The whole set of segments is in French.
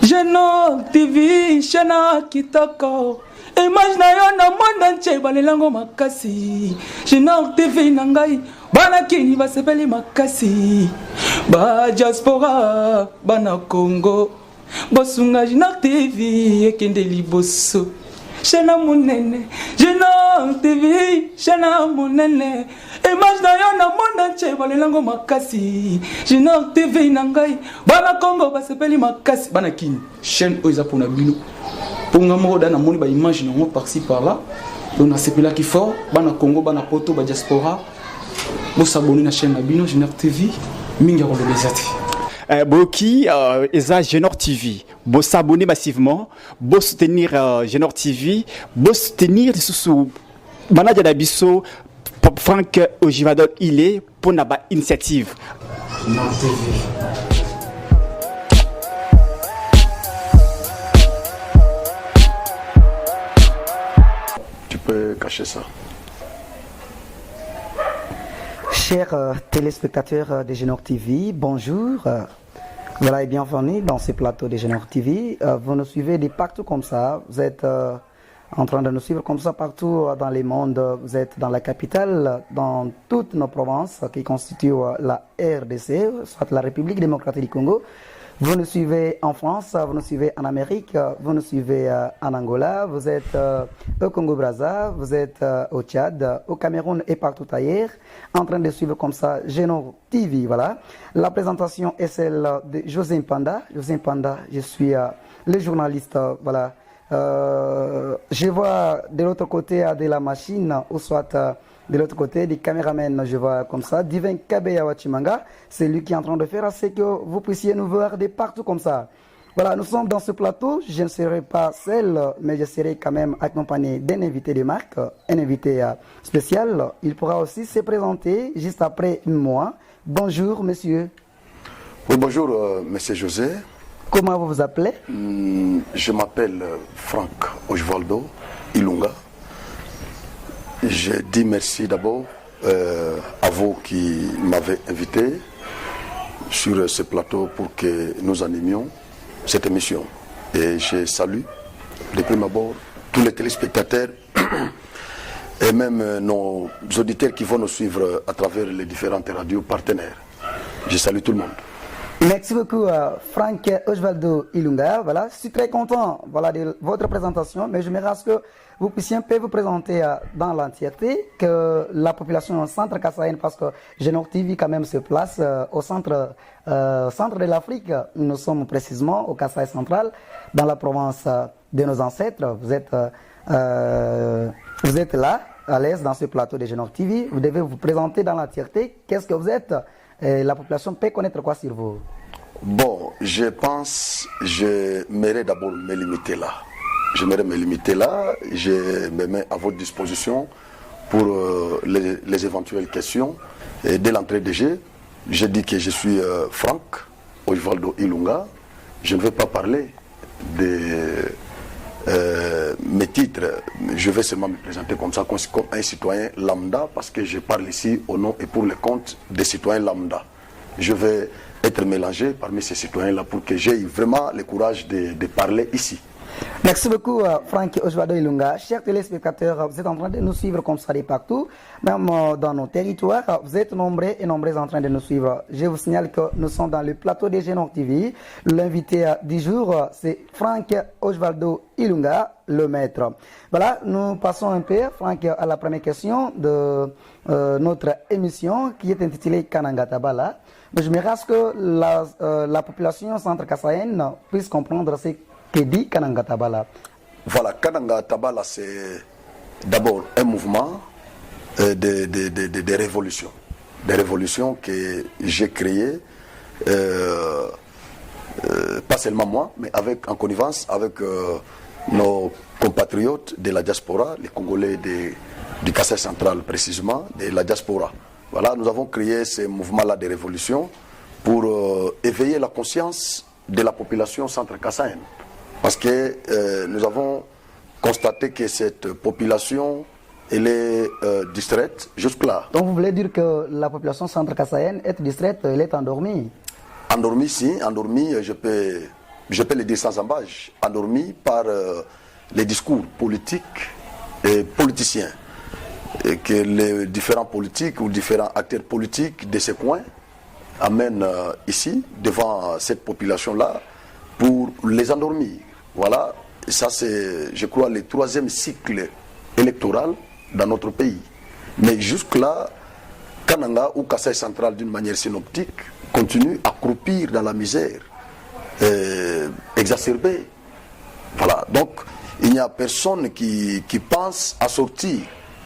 Geno TV, Shana Kitoko. Imagine yo na monde entier balelango makasi. Geno TV nangai, bana kini basepeli makasi. Ba diaspora, bana Congo. Bosunga Geno TV, ekende liboso. Shana munene, Geno TV, Shana munene. Imagine yo na monde entier balelango makasi. Geno TV nangai, bana Congo basepeli makasi. Bana kini, chaîne oiza pour na bino. Pour nga moko dana moni ba image nango par-ci par-là. Donc na sepela ki fort, bana Congo, bana Poto, ba diaspora. Bo s'abonner na chaîne na bino Genor TV, mingi ko lobezati. Boki eza Genor TV. Bo s'abonner massivement, bo soutenir Genor TV, bo soutenir sous manager d'Abisso Franck Ojivadol il est pour naba initiative. Genor TV. Cacher ça. Chers téléspectateurs de Genor TV, bonjour. Voilà et bienvenue dans ce plateau de Genor TV. Vous nous suivez de partout comme ça. Vous êtes en train de nous suivre comme ça partout dans le monde. Vous êtes dans la capitale, dans toutes nos provinces qui constituent la RDC, soit la République démocratique du Congo. Vous nous suivez en France, vous nous suivez en Amérique, vous nous suivez en Angola, vous êtes au Congo-Brazza, vous êtes au Tchad, au Cameroun et partout ailleurs, en train de suivre comme ça Genor TV, voilà. La présentation est celle de José Mpanda. José Mpanda, je suis le journaliste, voilà. Je vois de l'autre côté de la machine, ou soit de l'autre côté des caméramans, je vois comme ça, Divin Kabeya Wachimanga, c'est lui qui est en train de faire, c'est que vous puissiez nous voir de partout comme ça. Voilà, nous sommes dans ce plateau, je ne serai pas seul, mais je serai quand même accompagné d'un invité de marque, un invité spécial. Il pourra aussi se présenter juste après moi. Bonjour, monsieur. Oui, bonjour, monsieur José. Comment vous vous appelez? Je m'appelle Franck Ojvaldo Ilunga. Je dis merci d'abord à vous qui m'avez invité sur ce plateau pour que nous animions cette émission. Et je salue de prime abord tous les téléspectateurs et même nos auditeurs qui vont nous suivre à travers les différentes radios partenaires. Je salue tout le monde. Merci beaucoup Franck Ojvaldo Ilunga. Voilà, je suis très content voilà, de votre présentation, mais je me reste que vous puissiez un peu vous présenter dans l'entièreté, que la population au centre kassaïenne, parce que Genor TV quand même se place au centre de l'Afrique. Nous sommes précisément au Kasaï central, dans la province de nos ancêtres. Vous êtes là, à l'aise dans ce plateau de Genor TV. Vous devez vous présenter dans l'entièreté. Qu'est-ce que vous êtes? La population peut connaître quoi sur vous? Bon, je pense, j'aimerais d'abord me limiter là. Je me mets à votre disposition pour les éventuelles questions. Et dès l'entrée de jeu, je dis que je suis Franck Ojvaldo Ilunga. Je ne vais pas parler de mes titres. Je vais seulement me présenter comme ça, comme un citoyen lambda, parce que je parle ici au nom et pour le compte des citoyens lambda. Je vais être mélangé parmi ces citoyens-là pour que j'aie vraiment le courage de parler ici. Merci beaucoup Franck Ojvaldo Ilunga. Chers téléspectateurs, vous êtes en train de nous suivre comme ça de partout, même dans nos territoires. Vous êtes nombreux et nombreuses en train de nous suivre. Je vous signale que nous sommes dans le plateau de Genor TV. L'invité du jour, c'est Franck Ojvaldo Ilunga, le maître. Voilà, nous passons un peu, Franck, à la première question de notre émission qui est intitulée Kananga Tabala. Je me reste que la population centre-kassaïenne puisse comprendre ce que dit Kananga Tabala. Voilà, Kananga Tabala, c'est d'abord un mouvement de révolution. Des révolutions que j'ai créées, pas seulement moi, mais en connivence avec nos compatriotes de la diaspora, les Congolais du Kasaï central précisément, de la diaspora. Voilà, nous avons créé ce mouvement-là de révolution pour éveiller la conscience de la population centre-kassaïenne. Parce que nous avons constaté que cette population, elle est distraite jusque-là. Donc vous voulez dire que la population centre-kassaïenne est distraite, elle est endormie? Endormie, si, endormie, je peux je peux le dire sans embâche, endormis par les discours politiques et politiciens. Et que les différents politiques ou différents acteurs politiques de ces coins amènent ici, devant cette population-là, pour les endormir. Voilà, et ça c'est, je crois, le 3e cycle électoral dans notre pays. Mais jusque-là, Kananga ou Kasaï central, d'une manière synoptique, continue à croupir dans la misère, exacerbée. Voilà, donc il n'y a personne qui pense à sortir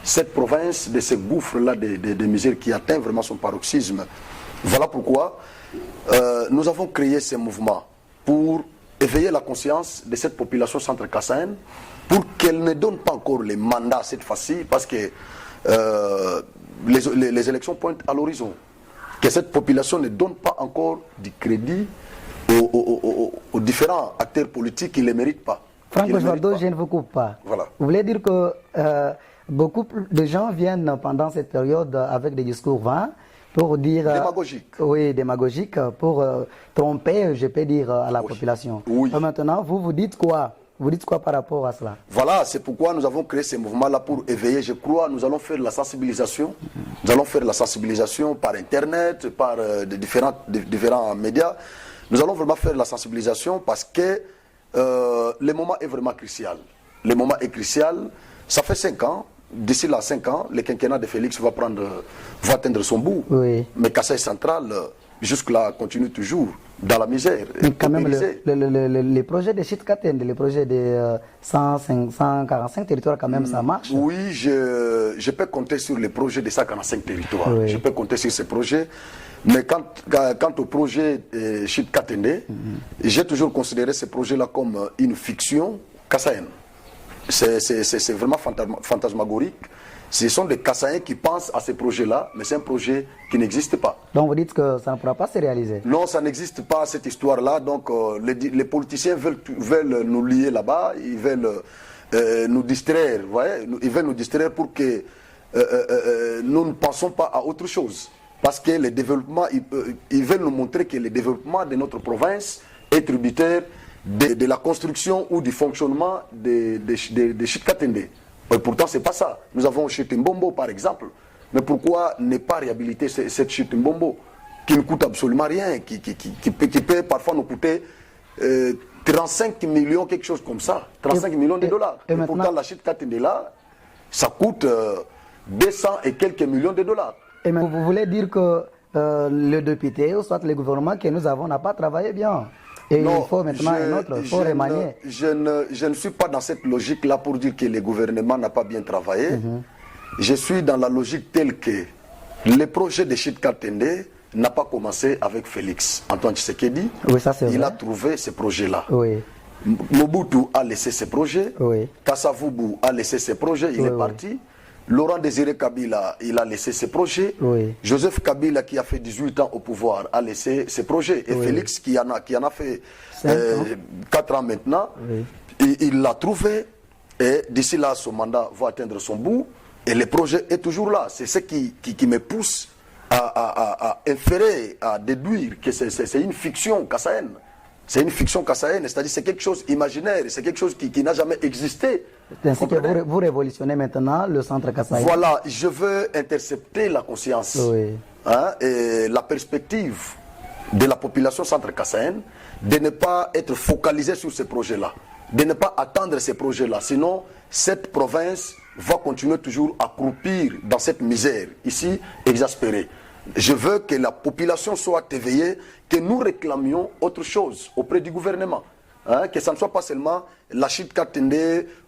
cette province de ce gouffre-là de misère qui atteint vraiment son paroxysme. Voilà pourquoi nous avons créé ce mouvement pour éveiller la conscience de cette population centre-kassaïenne, pour qu'elle ne donne pas encore les mandats cette fois-ci, parce que les élections pointent à l'horizon. Que cette population ne donne pas encore du crédit aux différents acteurs politiques qui ne les méritent pas. Franck Osvaldo, je ne vous coupe pas. Voilà. Vous voulez dire que beaucoup de gens viennent pendant cette période avec des discours vains pour dire... Démagogique. Oui, démagogique, pour tromper, je peux dire, à la population. Oui. Maintenant, vous dites quoi? Vous dites quoi par rapport à cela? Voilà, c'est pourquoi nous avons créé ce mouvement-là pour éveiller. Je crois, nous allons faire la sensibilisation. Nous allons faire la sensibilisation par Internet, par différents médias. Nous allons vraiment faire la sensibilisation parce que le moment est vraiment crucial. Le moment est crucial. Ça fait 5 ans. D'ici là, 5 ans, le quinquennat de Félix va atteindre son bout. Oui. Mais Kasaï central, jusque-là, continue toujours dans la misère. Mais quand même, les projets de Chitkaten, les projets de 145 territoires, quand même, ça marche. Oui, je peux compter sur les projets de 145 territoires. Oui. Je peux compter sur ces projets. Mais quant au projet Chitkaten, j'ai toujours considéré ce projet-là comme une fiction kassaïenne. C'est vraiment fantasmagorique. Ce sont des Kassaïens qui pensent à ces projets-là, mais c'est un projet qui n'existe pas. Donc vous dites que ça ne pourra pas se réaliser? Non, ça n'existe pas, cette histoire-là. Donc les politiciens veulent nous lier là-bas, ils veulent nous distraire, vous voyez, ils veulent nous distraire pour que nous ne pensons pas à autre chose. Parce que le développement, ils veulent nous montrer que le développement de notre province est tributaire de la construction ou du fonctionnement de Chitkaten. Et pourtant, ce n'est pas ça. Nous avons Chitimbombo, par exemple. Mais pourquoi ne pas réhabiliter cette Chitimbombo qui ne coûte absolument rien, qui peut parfois nous coûter 35 millions, quelque chose comme ça. 35 millions de dollars. Et pourtant, la Chitkaten là, ça coûte 200 et quelques millions de dollars. Et vous voulez dire que le député, ou soit le gouvernement que nous avons, n'a pas travaillé bien? Et non, il faut maintenant un autre, il faut remanier. Je ne suis pas dans cette logique-là pour dire que le gouvernement n'a pas bien travaillé. Je suis dans la logique telle que le projet de Chitkaten n'a pas commencé avec Félix Antoine Tshisekedi. Oui, ça c'est vrai. Il a trouvé ce projet-là. Oui. Mobutu a laissé ses projets. Oui. Kassavubu a laissé ses projets, il est parti. Laurent Désiré Kabila, il a laissé ses projets. Oui. Joseph Kabila, qui a fait 18 ans au pouvoir, a laissé ses projets. Et Félix, qui en a fait 4 ans maintenant, il l'a trouvé. Et d'ici là, son mandat va atteindre son bout. Et le projet est toujours là. C'est ce qui me pousse à inférer, à déduire que c'est une fiction kassaïenne. C'est une fiction kassaïenne, c'est-à-dire c'est quelque chose imaginaire, c'est quelque chose qui n'a jamais existé. C'est ainsi que vous révolutionnez maintenant le centre kassaïen. Voilà, je veux intercepter la conscience et la perspective de la population centre kassaïenne de ne pas être focalisée sur ces projets-là, de ne pas attendre ces projets-là. Sinon, cette province va continuer toujours à croupir dans cette misère, ici, exaspérée. Je veux que la population soit éveillée, que nous réclamions autre chose auprès du gouvernement. Que ça ne soit pas seulement la Chitkaten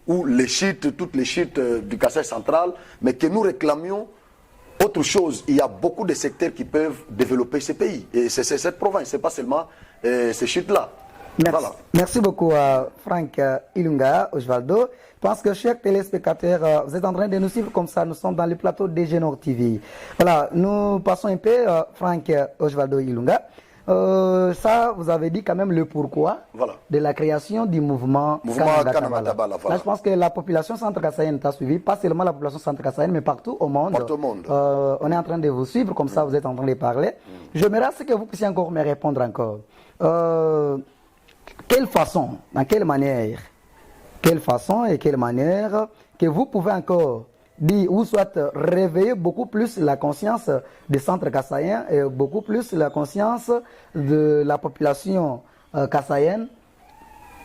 ou les chiites, toutes les chiites du Kasaï central, mais que nous réclamions autre chose. Il y a beaucoup de secteurs qui peuvent développer ces pays. Et c'est cette province, ce n'est pas seulement ces chiites-là. Merci. Voilà. Merci beaucoup à Franck Ilunga, Osvaldo. Je pense que chers téléspectateurs, vous êtes en train de nous suivre comme ça. Nous sommes dans le plateau de Génor TV. Voilà, nous passons un peu, Franck Osvaldo Ilunga. Ça, vous avez dit quand même le pourquoi de la création du mouvement Kananga-Tabala. Voilà. Là, je pense que la population centre-kassaïenne t'a suivi, pas seulement la population centre-kassaïenne, mais partout au monde. Partout au monde. On est en train de vous suivre, comme ça vous êtes en train de parler. J'aimerais que vous puissiez encore me répondre encore. quelle façon, dans quelle façon et quelle manière que vous pouvez encore dire ou soit réveiller beaucoup plus la conscience des centres kassaïens et beaucoup plus la conscience de la population kassaïenne,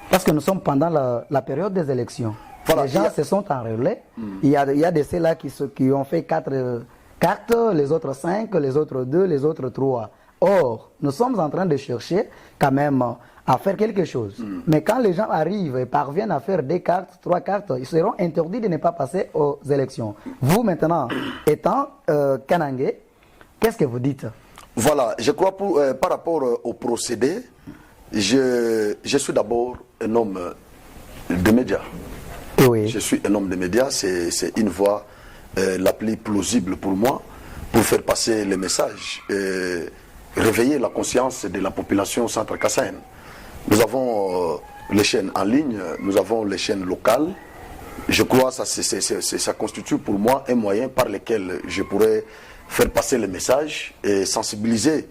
parce que nous sommes pendant la période des élections. Voilà, les gens se sont enrôlés. Il y a de ceux-là qui ont fait 4 cartes, les autres 5, les autres 2, les autres 3. Or, nous sommes en train de chercher quand même à faire quelque chose. Mais quand les gens arrivent et parviennent à faire 2 cartes, 3 cartes, ils seront interdits de ne pas passer aux élections. Vous, maintenant, étant Kanangé, qu'est-ce que vous dites? Voilà, je crois par rapport au procédé, je suis d'abord un homme de médias. Oui. Je suis un homme de médias, c'est une voie la plus plausible pour moi, pour faire passer les messages, réveiller la conscience de la population centre-kassaïenne. Nous avons les chaînes en ligne, nous avons les chaînes locales. Je crois que ça constitue pour moi un moyen par lequel je pourrais faire passer les messages et sensibiliser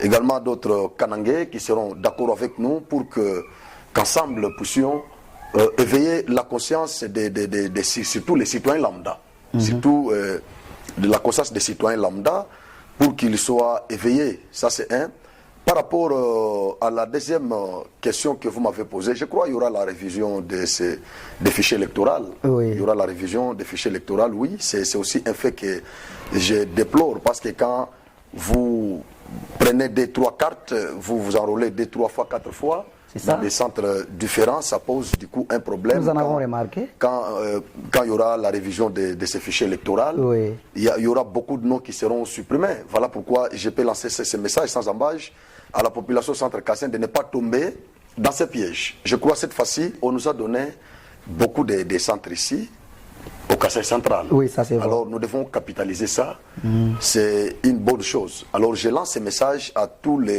également d'autres Kanangais qui seront d'accord avec nous pour qu'ensemble puissions éveiller la conscience surtout les citoyens lambda, surtout de la conscience des citoyens lambda pour qu'ils soient éveillés. Ça c'est un. Par rapport à la deuxième question que vous m'avez posée, je crois qu'il y aura la révision des fichiers électoraux. Oui. Il y aura la révision des fichiers électoraux, oui. C'est aussi un fait que je déplore parce que quand vous prenez 2-3 cartes, vous vous enrôlez 2-3 fois, 4 fois, dans des centres différents, ça pose du coup un problème. Nous en avons remarqué. Quand il y aura la révision de ces fichiers électoraux, oui. il y aura beaucoup de noms qui seront supprimés. Voilà pourquoi je peux lancer ce message sans embâche à la population centre-kassaïenne de ne pas tomber dans ces pièges. Je crois que cette fois-ci, on nous a donné beaucoup de centres ici, au Kassai central. Oui, ça c'est vrai. Alors nous devons capitaliser ça. C'est une bonne chose. Alors je lance ce message à toute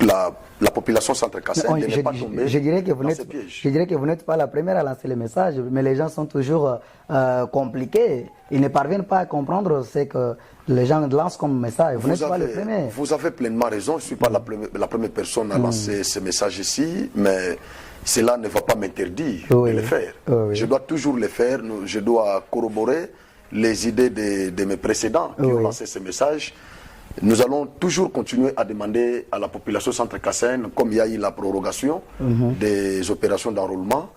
la population centre-kassaïenne de ne pas tomber dans ces pièges. Je dirais que vous n'êtes pas la première à lancer le message, mais les gens sont toujours compliqués. Ils ne parviennent pas à comprendre ce que les gens lancent comme message. Vous n'êtes pas le premier. Vous avez pleinement raison. Je ne suis pas la première personne à lancer ce message ici, mais cela ne va pas m'interdire de le faire. Je dois toujours le faire. Je dois corroborer les idées de mes précédents qui ont lancé ce message. Nous allons toujours continuer à demander à la population centre-kassaïenne, comme il y a eu la prorogation des opérations d'enrôlement,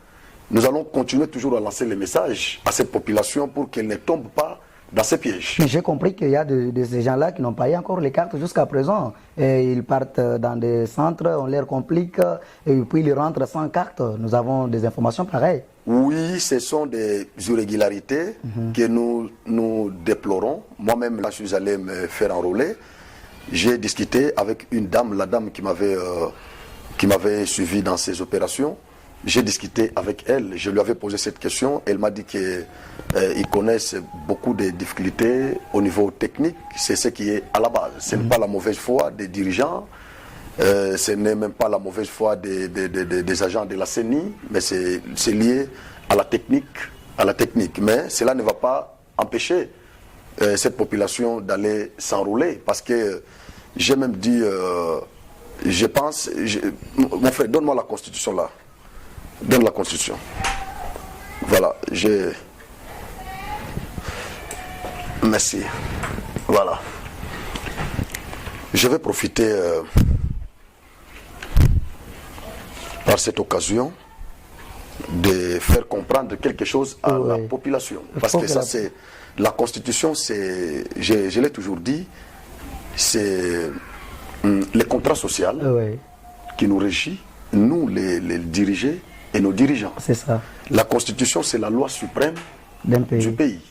nous allons continuer toujours à lancer les messages à cette population pour qu'elle ne tombe pas dans ces pièges. Mais j'ai compris qu'il y a de ces gens-là qui n'ont pas eu encore les cartes jusqu'à présent. Et ils partent dans des centres, on leur complique, et puis ils rentrent sans carte. Nous avons des informations pareilles. Oui, ce sont des irrégularités que nous déplorons. Moi-même, là, je suis allé me faire enrôler. J'ai discuté avec une dame, la dame qui m'avait suivi dans ces opérations. J'ai discuté avec elle, je lui avais posé cette question. Elle m'a dit qu'ils connaissent beaucoup de difficultés au niveau technique. C'est ce qui est à la base. Ce n'est pas la mauvaise foi des dirigeants. Ce n'est même pas la mauvaise foi des agents de la CENI, mais c'est lié à la technique. Mais cela ne va pas empêcher cette population d'aller s'enrôler. Parce que j'ai même dit, je pense, mon frère, donne-moi la Constitution là. Donne la Constitution. Voilà, merci. Voilà. Je vais profiter par cette occasion de faire comprendre quelque chose à la population. Parce que ça, c'est la Constitution, c'est, je l'ai toujours dit, c'est le contrat social qui nous régit, nous les dirigés et nos dirigeants. C'est ça. La Constitution, c'est la loi suprême du pays.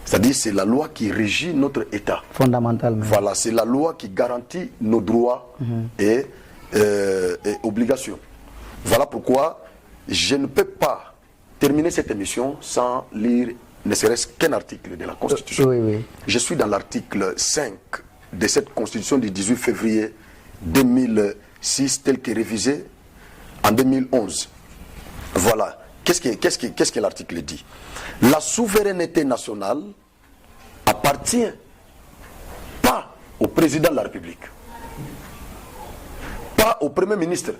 C'est-à-dire, c'est la loi qui régit notre État. Fondamentalement. Voilà, c'est la loi qui garantit nos droits et obligations. Voilà pourquoi je ne peux pas terminer cette émission sans lire ne serait-ce qu'un article de la Constitution. Je suis dans l'article 5 de cette Constitution du 18 février 2006, telle que révisée en 2011. Voilà. Qu'est-ce que l'article dit? La souveraineté nationale appartient pas au président de la République, pas au Premier ministre,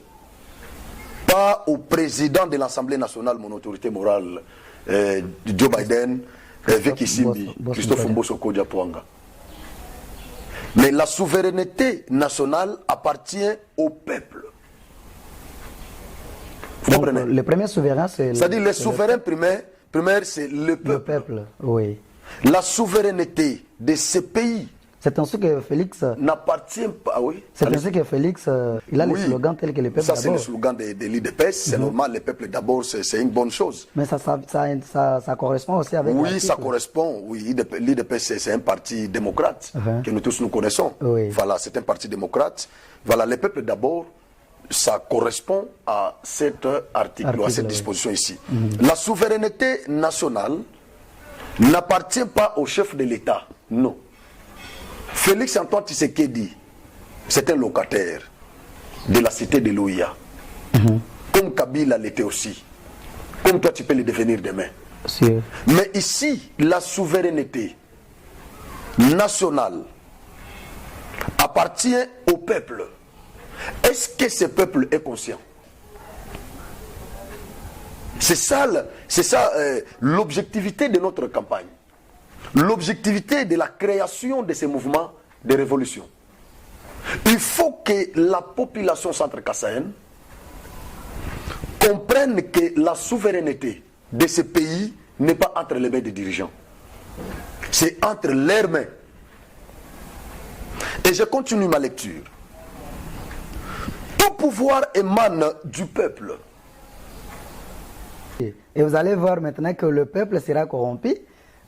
pas au président de l'Assemblée nationale, mon autorité morale, Joe Biden, Vicky Simbi, Christophe Mbosso Kodjapouanga. Mais la souveraineté nationale appartient au peuple. Vous comprenez? Le premier souverain, c'est... C'est-à-dire les souverains primaires, c'est le peuple. Le peuple, oui. La souveraineté de ce pays... C'est ainsi que Félix... n'appartient pas, oui. C'est ainsi que Félix, il a le slogan tel que le peuple d'abord. Ça, d'abord. c'est le slogan de l'IDPS. C'est normal, le peuple d'abord, c'est une bonne chose. Mais ça correspond aussi avec... Oui, ça correspond. Oui, l'IDPS, c'est un parti démocrate que nous tous nous connaissons. Oui. Voilà, c'est un parti démocrate. Voilà, le peuple d'abord, ça correspond à cet article, à cette disposition ici. La souveraineté nationale n'appartient pas au chef de l'État, non. Félix Antoine Tshisekedi, c'est un locataire de la cité de l'OIA. Comme Kabila l'était aussi. Comme toi, tu peux le devenir demain. Mais ici, la souveraineté nationale appartient au peuple. Est-ce que ce peuple est conscient? C'est ça l'objectivité de notre campagne. L'objectivité de la création de ces mouvements de révolution. Il faut que la population centre-kassaïenne comprenne que la souveraineté de ce pays n'est pas entre les mains des dirigeants. C'est entre leurs mains. Et je continue ma lecture. Tout pouvoir émane du peuple. Et vous allez voir maintenant que le peuple sera corrompu.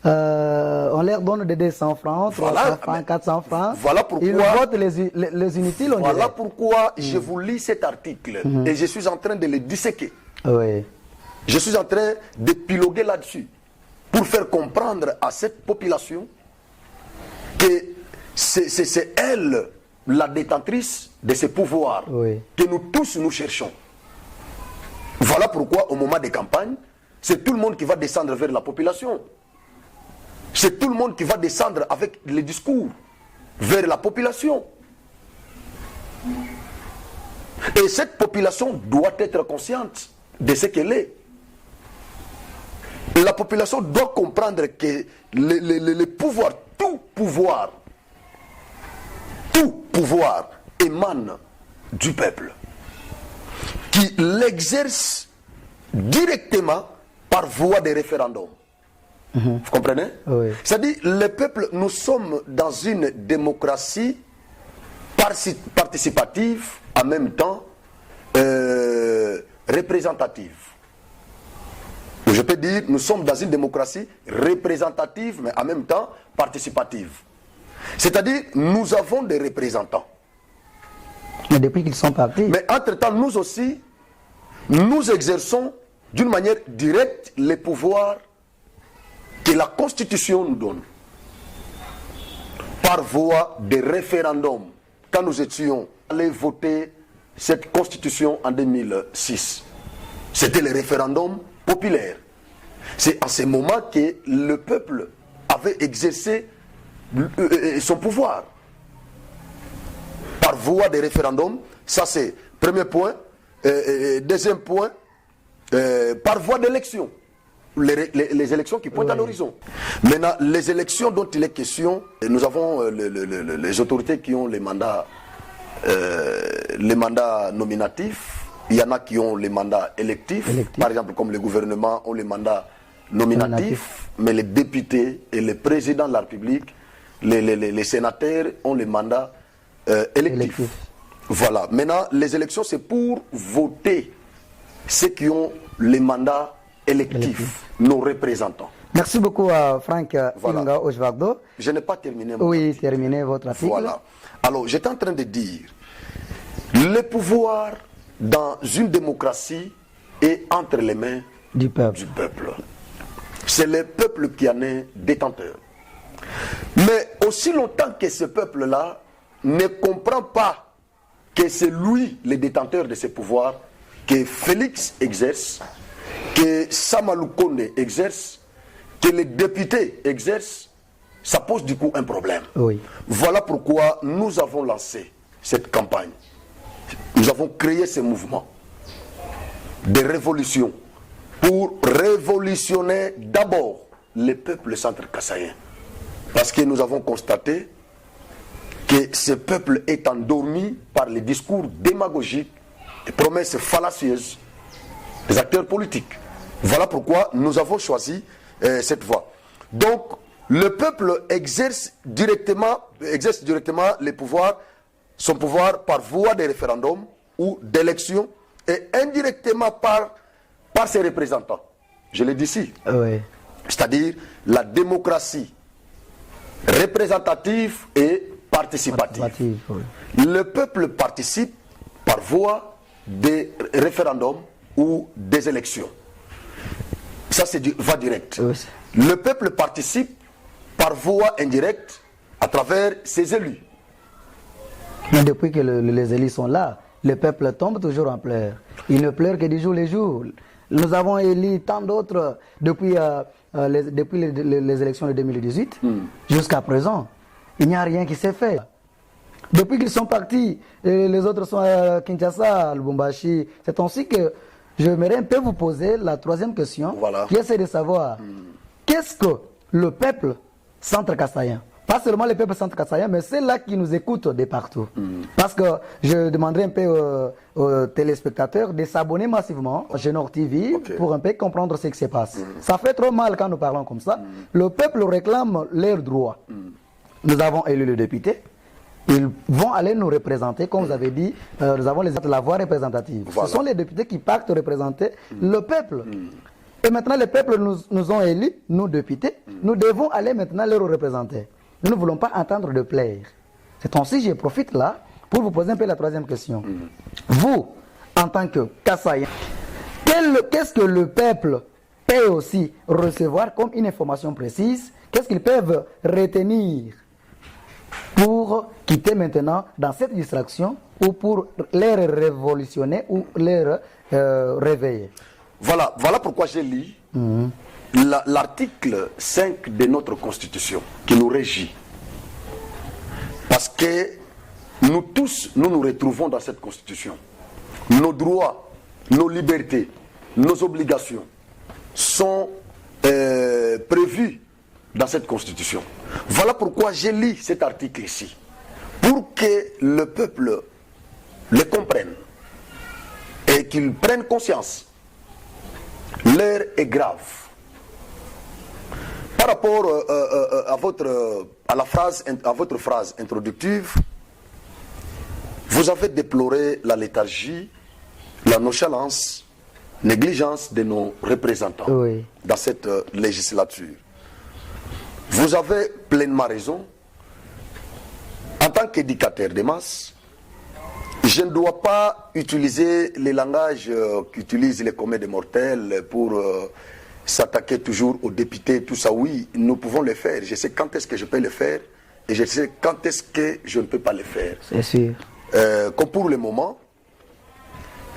On leur donne des 200 francs, 300 francs, 400 francs. Voilà pourquoi, ils votent les inutiles. Voilà pourquoi je vous lis cet article et je suis en train de le disséquer. Oui. Je suis en train de piloguer là-dessus pour faire comprendre à cette population que c'est elle la détentrice de ces pouvoirs que nous tous nous cherchons. Voilà pourquoi au moment des campagnes, c'est tout le monde qui va descendre vers la population. C'est tout le monde qui va descendre avec les discours vers la population. Et cette population doit être consciente de ce qu'elle est. La population doit comprendre que le pouvoir, tout pouvoir émane du peuple, qui l'exerce directement par voie de référendum. Vous comprenez? Oui. C'est-à-dire, le peuple, nous sommes dans une démocratie participative, en même temps représentative. Je peux dire, nous sommes dans une démocratie représentative, mais en même temps participative. C'est-à-dire, nous avons des représentants. Mais depuis qu'ils sont partis... Mais entre-temps, nous aussi, nous exerçons d'une manière directe les pouvoirs que la Constitution nous donne. Par voie de référendum. Quand nous étions allés voter cette Constitution en 2006, c'était le référendum populaire. C'est à ce moment que le peuple avait exercé son pouvoir. Par voie de référendum, ça c'est premier point. Deuxième point, par voie d'élection. Les élections qui pointent à l'horizon. Maintenant, les élections dont il est question, nous avons les autorités qui ont les mandats nominatifs. Il y en a qui ont les mandats électifs. Par exemple, comme le gouvernement ont les mandats nominatifs, mais les députés et les présidents de la République, les sénateurs ont les mandats électifs. Voilà. Maintenant, les élections, c'est pour voter ceux qui ont les mandats électifs, nos représentants. Merci beaucoup à Franck Ilunga Ojvardo. Je n'ai pas terminé. Oui, terminé votre article. Voilà. Alors, j'étais en train de dire, le pouvoir dans une démocratie est entre les mains du peuple. C'est le peuple qui en est détenteur. Mais aussi longtemps que ce peuple-là ne comprend pas que c'est lui le détenteur de ce pouvoir, que Félix exerce, que Samalou Kone exerce, que les députés exercent, ça pose du coup un problème. Oui. Voilà pourquoi nous avons lancé cette campagne. Nous avons créé ce mouvement. des révolutions pour révolutionner d'abord le peuple centre-kassaïen. Parce que nous avons constaté que ce peuple est endormi par les discours démagogiques, les promesses fallacieuses des acteurs politiques. Voilà pourquoi nous avons choisi cette voie. Donc, le peuple exerce directement les pouvoirs, son pouvoir par voie de référendum ou d'élection et indirectement par ses représentants. Je l'ai dit ici. Oui. C'est-à-dire la démocratie représentative et participative. Oui. Le peuple participe par voie des référendums ou des élections. Ça, c'est voie directe. Oui. Le peuple participe par voie indirecte à travers ses élus. Mais depuis que les élus sont là, le peuple tombe toujours en pleurs. Il ne pleure que du jour les jours. Nous avons élu tant d'autres depuis les élections de 2018 jusqu'à présent. Il n'y a rien qui s'est fait. Depuis qu'ils sont partis, les autres sont à Kinshasa, à Lubumbashi. C'est ainsi que j'aimerais un peu vous poser la troisième question, Voilà. qui est de savoir qu'est-ce que le peuple centre-kassaïen, pas seulement le peuple centre-kassaïen, mais c'est là qui nous écoutent de partout. Parce que je demanderai un peu aux téléspectateurs de s'abonner massivement à Génor TV pour un peu comprendre ce qui se passe. Ça fait trop mal quand nous parlons comme ça. Le peuple réclame leurs droits. Nous avons élu le député. Ils vont aller nous représenter, comme vous avez dit, nous avons la voix représentative. Voilà. Ce sont les députés qui partent représenter le peuple. Et maintenant, le peuple nous ont élus, nous députés, nous devons aller maintenant les représenter. Nous ne voulons pas entendre de plaire. C'est ainsi que je profite là pour vous poser un peu la troisième question. Vous, en tant que Kassaïen, qu'est-ce que le peuple peut aussi recevoir comme une information précise? Qu'est-ce qu'ils peuvent retenir pour quitter maintenant dans cette distraction ou pour les révolutionner ou les réveiller? Voilà pourquoi j'ai lu l'article 5 de notre Constitution qui nous régit. Parce que nous tous, nous retrouvons dans cette Constitution. Nos droits, nos libertés, nos obligations sont prévus dans cette Constitution. Voilà pourquoi j'ai lu cet article ici. Pour que le peuple le comprenne et qu'il prenne conscience. L'heure est grave. Par rapport à votre phrase introductive, vous avez déploré la léthargie, la nonchalance, négligence de nos représentants dans cette législature. Vous avez pleinement raison. En tant qu'éducateur des masses, je ne dois pas utiliser les langages qu'utilisent les communs des mortels pour s'attaquer toujours aux députés, tout ça. Oui, nous pouvons le faire. Je sais quand est-ce que je peux le faire et je sais quand est-ce que je ne peux pas le faire. C'est sûr. Comme pour le moment,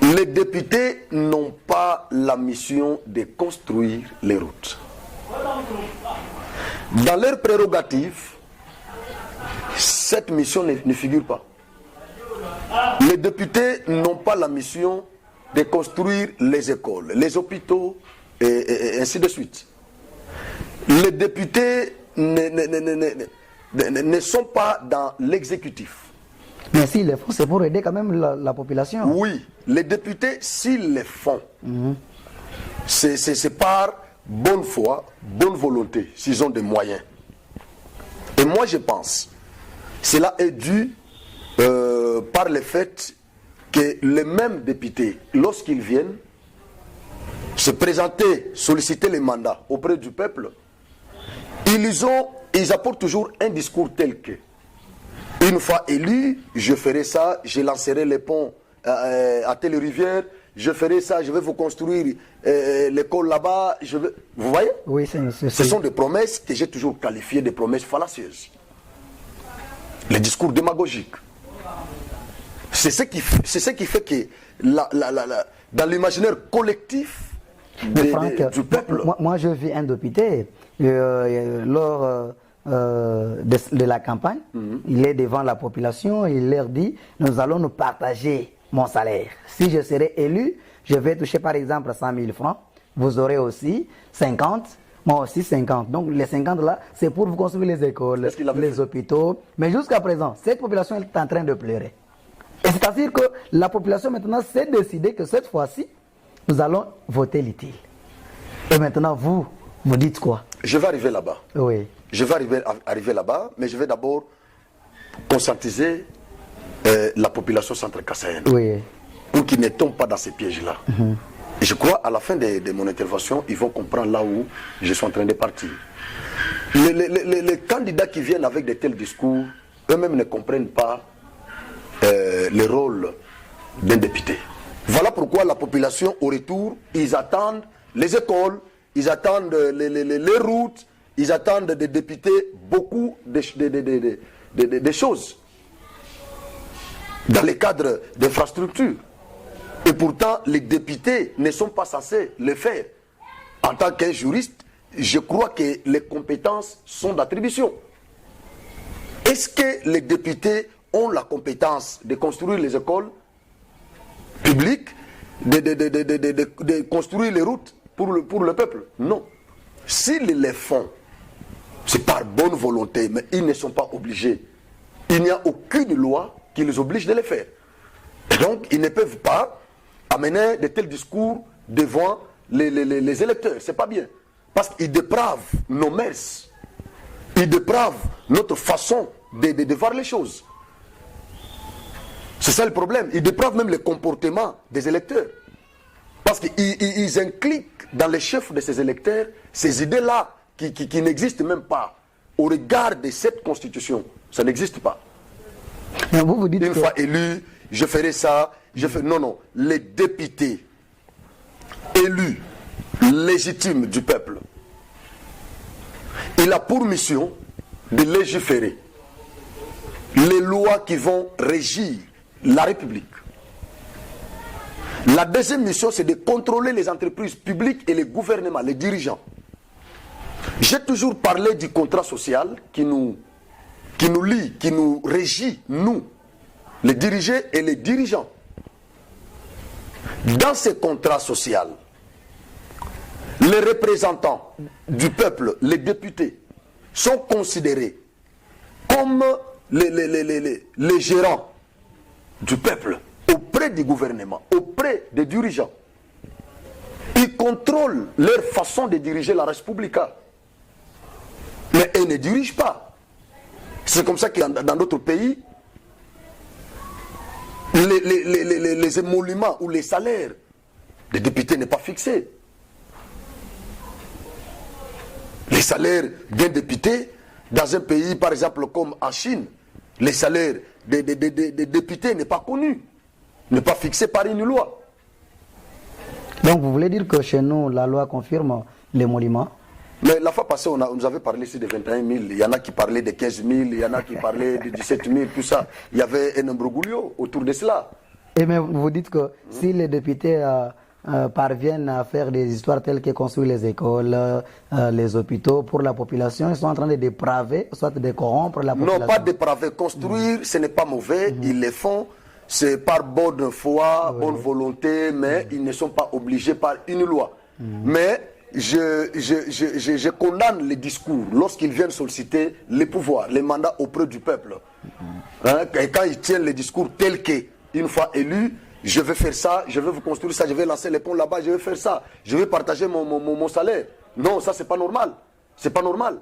les députés n'ont pas la mission de construire les routes. Dans leurs prérogatives, cette mission ne figure pas. Les députés n'ont pas la mission de construire les écoles, les hôpitaux et ainsi de suite. Les députés ne sont pas dans l'exécutif. Mais s'ils le font, c'est pour aider quand même la population. Oui, les députés, s'ils le font, c'est par bonne foi, bonne volonté, s'ils ont des moyens. Et moi, je pense, cela est dû par le fait que les mêmes députés, lorsqu'ils viennent se présenter, solliciter les mandats auprès du peuple, ils apportent toujours un discours tel que une fois élu, je ferai ça, je lancerai les ponts à telle rivière, je ferai ça, je vais vous construire l'école là-bas. Vous voyez? Oui, ce sont des promesses que j'ai toujours qualifiées de promesses fallacieuses. Les discours démagogiques. C'est ce qui fait que dans l'imaginaire collectif du peuple... Moi, je vis un député lors de la campagne. Il est devant la population, il leur dit, nous allons nous partager mon salaire. Si je serai élu, je vais toucher par exemple 100 000 francs. Vous aurez aussi 50, moi aussi 50. Donc les 50 là, c'est pour vous construire les écoles, les hôpitaux. Mais jusqu'à présent, cette population est en train de pleurer. Et c'est-à-dire que la population maintenant s'est décidée que cette fois-ci, nous allons voter l'utile. Et maintenant, vous dites quoi? Je vais arriver là-bas. Oui. Je vais arriver là-bas, mais je vais d'abord conscientiser la population centrale-cassaïenne. Oui. Pour qu'ils ne tombent pas dans ces pièges-là. Et je crois, à la fin de mon intervention, ils vont comprendre là où je suis en train de partir. Les candidats qui viennent avec de tels discours, eux-mêmes ne comprennent pas le rôle d'un député. Voilà pourquoi la population, au retour, ils attendent les écoles, ils attendent les routes, ils attendent des députés beaucoup de choses dans les cadres d'infrastructures. Et pourtant, les députés ne sont pas censés le faire. En tant qu'un juriste, je crois que les compétences sont d'attribution. Est-ce que les députés ont la compétence de construire les écoles publiques, de construire les routes pour le peuple? Non. S'ils les font, c'est par bonne volonté, mais ils ne sont pas obligés. Il n'y a aucune loi qui les oblige de les faire. Et donc, ils ne peuvent pas amener de tels discours devant les électeurs. C'est pas bien. Parce qu'ils dépravent nos mœurs. Ils dépravent notre façon de voir les choses. C'est ça le problème. Ils dépravent même le comportement des électeurs. Parce qu'ils incliquent dans les chefs de ces électeurs ces idées-là qui n'existent même pas. Au regard de cette constitution, ça n'existe pas. Mais vous dites une fois élu, je ferai ça. Non. Les députés élus, légitimes du peuple, il a pour mission de légiférer les lois qui vont régir la République. La deuxième mission, c'est de contrôler les entreprises publiques et les gouvernements, les dirigeants. J'ai toujours parlé du contrat social qui nous lie, qui nous régit, nous, les dirigés et les dirigeants. Dans ce contrat social, les représentants du peuple, les députés, sont considérés comme les gérants du peuple auprès du gouvernement, auprès des dirigeants. Ils contrôlent leur façon de diriger la République. Mais ils ne dirigent pas. C'est comme ça que dans d'autres pays, les émoluments ou les salaires des députés n'est pas fixé. Les salaires d'un député, dans un pays par exemple comme en Chine, les salaires des députés n'est pas connu, n'est pas fixé par une loi. Donc vous voulez dire que chez nous, la loi confirme l'émolument? Mais la fois passée, nous avait parlé ici de 21 000. Il y en a qui parlaient de 15 000, il y en a qui parlaient de 17 000, tout ça. Il y avait un imbroglio autour de cela. Et mais vous dites que si les députés parviennent à faire des histoires telles que construire les écoles, les hôpitaux pour la population, ils sont en train de dépraver, soit de corrompre la population. Non, pas dépraver. Construire, ce n'est pas mauvais. Ils le font. C'est par bonne foi, bonne volonté, mais ils ne sont pas obligés par une loi. Mais je condamne les discours lorsqu'ils viennent solliciter les pouvoirs, les mandats auprès du peuple. Et quand ils tiennent les discours tels que, une fois élu, je vais faire ça, je vais vous construire ça, je vais lancer les ponts là-bas, je vais faire ça, je vais partager mon salaire. Non, ça c'est pas normal. C'est pas normal.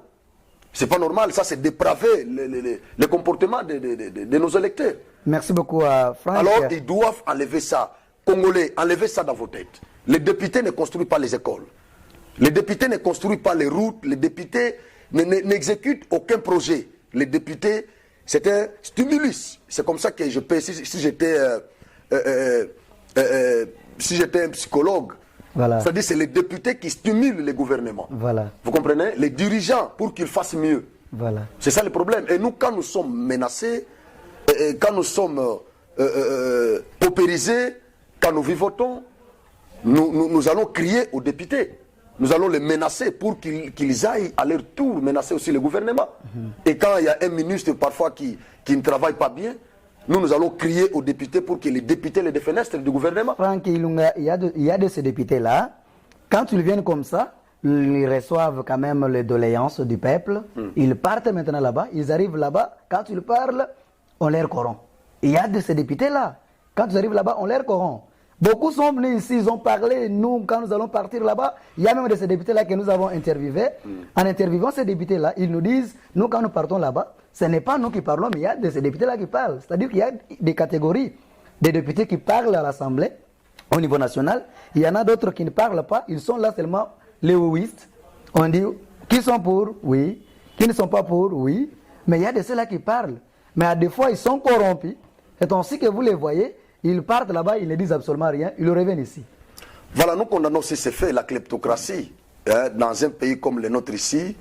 C'est pas normal, ça c'est dépraver le comportement de nos électeurs. Merci beaucoup Franck. Alors ils doivent enlever ça. Congolais, enlevez ça dans vos têtes. Les députés ne construisent pas les écoles. Les députés ne construisent pas les routes. Les députés n'exécutent aucun projet. Les députés, c'est un stimulus. C'est comme ça que je peux, si j'étais un psychologue, voilà. C'est-à-dire c'est les députés qui stimulent les gouvernements. Voilà. Vous comprenez? Les dirigeants pour qu'ils fassent mieux. Voilà. C'est ça le problème. Et nous, quand nous sommes menacés, quand nous sommes paupérisés, quand nous vivotons, nous allons crier aux députés. Nous allons les menacer pour qu'ils aillent à leur tour menacer aussi le gouvernement. Et quand il y a un ministre parfois qui ne travaille pas bien, nous allons crier aux députés pour que les députés les défenestrent du gouvernement. Franck Ilunga, il y a de ces députés-là, quand ils viennent comme ça, ils reçoivent quand même les doléances du peuple, ils partent maintenant là-bas, ils arrivent là-bas, quand ils parlent, on les corrompt. Il y a de ces députés-là, quand ils arrivent là-bas, on les corrompt. Beaucoup sont venus ici, ils ont parlé, nous, quand nous allons partir là-bas, il y a même de ces députés-là que nous avons interviewés. En interviewant ces députés-là, ils nous disent, nous, quand nous partons là-bas, ce n'est pas nous qui parlons, mais il y a de ces députés-là qui parlent. C'est-à-dire qu'il y a des catégories des députés qui parlent à l'Assemblée, au niveau national. Il y en a d'autres qui ne parlent pas, ils sont là seulement les ouïstes. On dit, qui sont pour? Oui. Qui ne sont pas pour? Oui. Mais il y a de ceux-là qui parlent. Mais à des fois, ils sont corrompus. C'est ainsi que vous les voyez. Ils partent là-bas, ils ne disent absolument rien, ils reviennent ici. Voilà, nous condamnons aussi ces faits, la kleptocratie. Dans un pays comme le nôtre ici,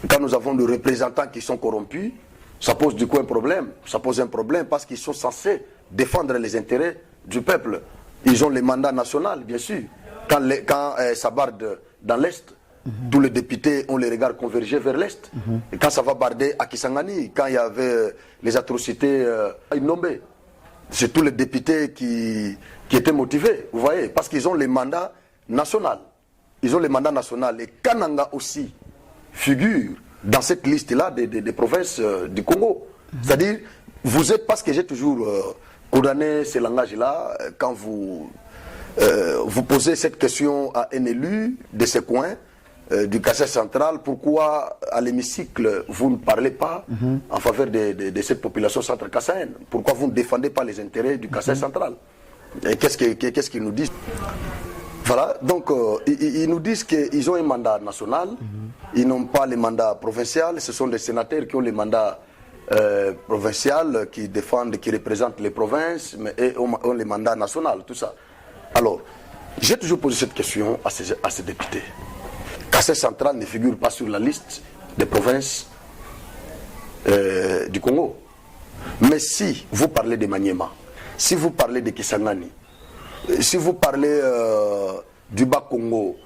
quand nous avons des représentants qui sont corrompus, ça pose du coup un problème. Ça pose un problème parce qu'ils sont censés défendre les intérêts du peuple. Ils ont les mandats nationaux, bien sûr. Quand ça barde dans l'Est, tous les députés ont les regards convergés vers l'Est. Et quand ça va barder à Kisangani, quand il y avait les atrocités à Inombe, c'est tous les députés qui étaient motivés, vous voyez, parce qu'ils ont les mandats nationaux. Ils ont les mandats nationaux. Et Kananga aussi figure dans cette liste-là des provinces du Congo. C'est-à-dire, vous êtes, parce que j'ai toujours condamné ce langage-là, quand vous posez cette question à un élu de ce coin, du Kassai central, pourquoi à l'hémicycle vous ne parlez pas en faveur de cette population centre-kassaïenne? Pourquoi vous ne défendez pas les intérêts du Kassai central? Et qu'est-ce qu'ils nous disent? Voilà, donc ils nous disent qu'ils ont un mandat national, ils n'ont pas les mandats provinciaux, ce sont des sénateurs qui ont les mandats provinciaux, qui défendent, qui représentent les provinces, mais eux ont les mandats nationaux, tout ça. Alors, j'ai toujours posé cette question à ces députés. Kassai central ne figure pas sur la liste des provinces du Congo. Mais si vous parlez de Maniema, si vous parlez de Kisangani, si vous parlez du Bas-Congo,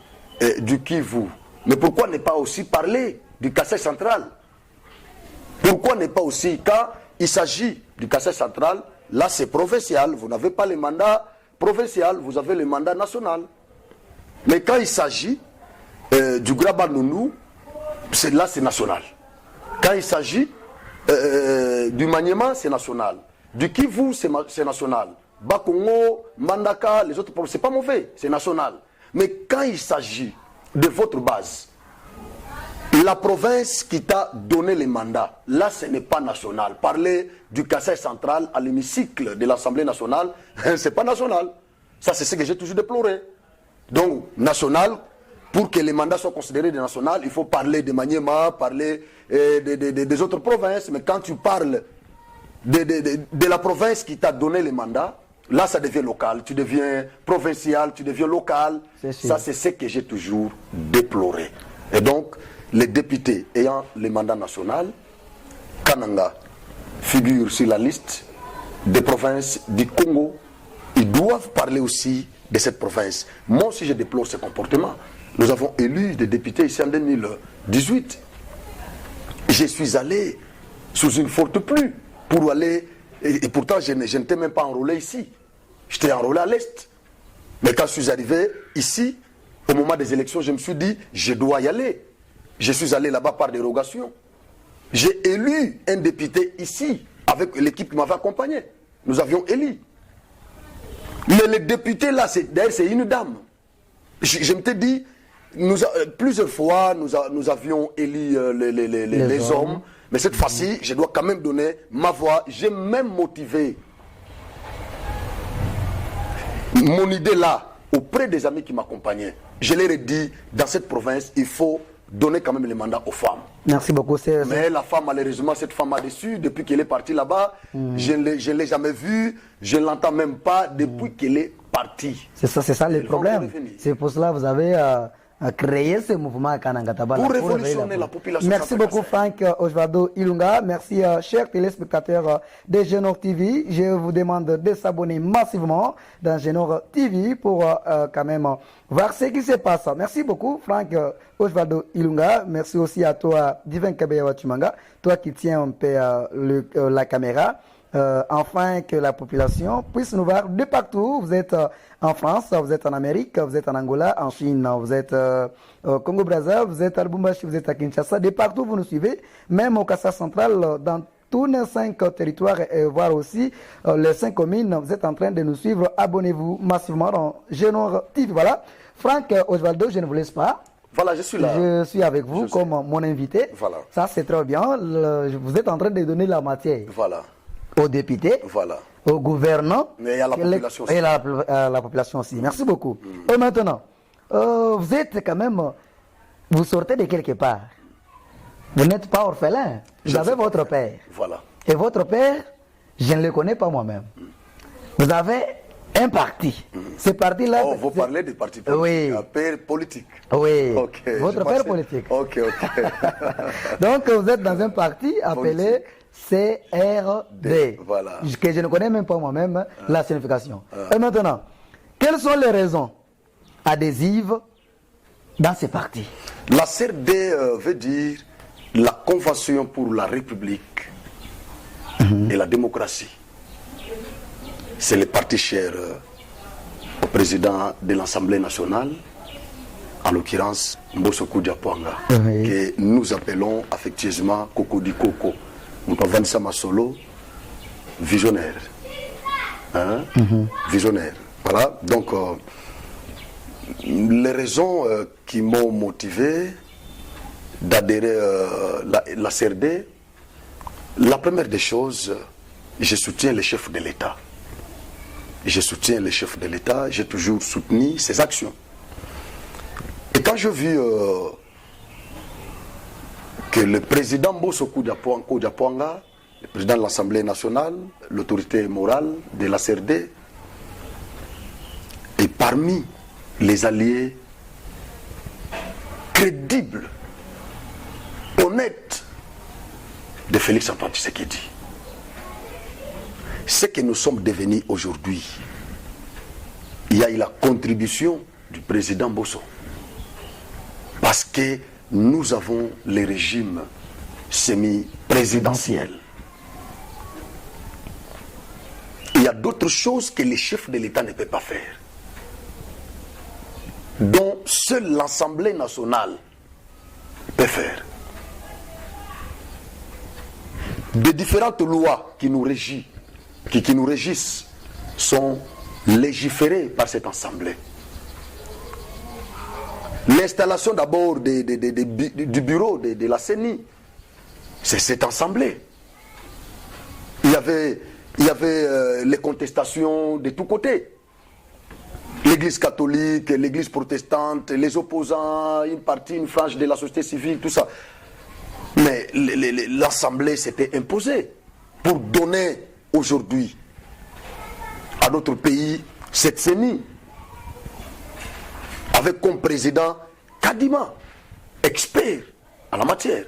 du Kivu, mais pourquoi ne pas aussi parler du Kassai central? Pourquoi ne pas aussi, quand il s'agit du Kassai central, là c'est provincial, vous n'avez pas le mandat provincial, vous avez le mandat national. Mais quand il s'agit du Graba-Nounou, là c'est national. Quand il s'agit du Maniema, c'est national. Du Kivu, c'est national. Bas-Congo, Mandaka, les autres problèmes, c'est pas mauvais, c'est national. Mais quand il s'agit de votre base, la province qui t'a donné les mandats, là ce n'est pas national. Parler du Kassai central à l'hémicycle de l'Assemblée nationale, c'est pas national. Ça c'est ce que j'ai toujours déploré. Donc, national, pour que les mandats soient considérés des nationales, il faut parler de Maniema, parler des autres provinces. Mais quand tu parles de la province qui t'a donné les mandats, là ça devient local. Tu deviens provincial, tu deviens local. Ça c'est ce que j'ai toujours déploré. Et donc, les députés ayant les mandats nationaux, Kananga figure sur la liste des provinces du Congo. Ils doivent parler aussi de cette province. Moi aussi je déplore ce comportement. Nous avons élu des députés ici en 2018. Je suis allé sous une forte pluie pour aller, et pourtant je n'étais même pas enrôlé ici. J'étais enrôlé à l'Est. Mais quand je suis arrivé ici, au moment des élections, je me suis dit, je dois y aller. Je suis allé là-bas par dérogation. J'ai élu un député ici, avec l'équipe qui m'avait accompagné. Nous avions élu. Mais le député là, d'ailleurs c'est une dame. Je m'étais dit, plusieurs fois nous avions élu les hommes, mais cette fois-ci, je dois quand même donner ma voix. J'ai même motivé mon idée là auprès des amis qui m'accompagnaient. Je leur ai dit, dans cette province, il faut donner quand même les mandats aux femmes. Merci beaucoup. Mais la femme, malheureusement, cette femme a déçu depuis qu'elle est partie là-bas. Je ne l'ai jamais vue, je ne l'entends même pas depuis qu'elle est partie. C'est ça le problème. C'est pour cela que vous avez créé ce mouvement à Kanangataba. Pour révolutionner la population. Merci beaucoup Franck Osvaldo Ilunga. Merci chers téléspectateurs de Génor TV. Je vous demande de s'abonner massivement dans Génor TV pour quand même voir ce qui se passe. Merci beaucoup Franck Osvaldo Ilunga. Merci aussi à toi Divin Kabeya Wachimanga, toi qui tiens un peu la caméra. afin que la population puisse nous voir de partout. Vous êtes en France, vous êtes en Amérique, vous êtes en Angola, en Chine, vous êtes au Congo-Brazzaville, vous êtes à Lubumbashi, vous êtes à Kinshasa. De partout, vous nous suivez, même au Kassa central, dans tous les 5 territoires et voire aussi les 5 communes. Vous êtes en train de nous suivre. Abonnez-vous massivement dans Génor TV. Voilà. Franck Osvaldo, je ne vous laisse pas. Voilà, je suis là. Je suis avec vous comme mon invité. Voilà. Ça, c'est très bien. Vous êtes en train de donner la matière Voilà. aux députés, Voilà. aux gouvernants Mais à la population aussi. et à la population aussi. Merci beaucoup. Et maintenant, vous êtes quand même, vous sortez de quelque part. Vous n'êtes pas orphelin. Vous avez votre père. Voilà. Et votre père, je ne le connais pas moi-même. Vous avez un parti. Ce parti-là. Oh, vous parlez des partis politiques. Oui. Un père politique. Oui. Ok. Votre je père pensais- politique. Ok, ok. Donc, vous êtes dans un parti appelé CRD. Voilà. Que je ne connais même pas moi-même la signification. Et maintenant, quelles sont les raisons adhésives dans ces partis? La CRD veut dire la Convention pour la République et la démocratie. C'est le parti cher au président de l'Assemblée nationale, en l'occurrence Mbosso Diapwanga, Oui. que nous appelons affectueusement Cocody Coco. Nous avons ça Masolo, visionnaire. Hein? Visionnaire. Voilà. Donc, les raisons qui m'ont motivé d'adhérer la CRD, la première des choses, je soutiens les chefs de l'État. Je soutiens les chefs de l'État, j'ai toujours soutenu ses actions. Et quand je vis que le président Mbosso Diapwanga, le président de l'Assemblée nationale, l'autorité morale de la CRD, est parmi les alliés crédibles, honnêtes de Félix Antoine Tshisekedi. Ce que nous sommes devenus aujourd'hui, il y a eu la contribution du président Mbosso. Parce que nous avons les régimes semi-présidentiels. Il y a d'autres choses que les chefs de l'État ne peuvent pas faire, dont seule l'Assemblée nationale peut faire. De différentes lois qui nous régissent, qui nous régissent sont légiférées par cette Assemblée. L'installation d'abord du bureau de la CENI, c'est cette Assemblée. Il y avait les contestations de tous côtés. L'Église catholique, l'Église protestante, les opposants, une frange de la société civile, tout ça. Mais l'Assemblée s'était imposée pour donner aujourd'hui à notre pays cette CENI, avec comme président Kadima, expert en la matière,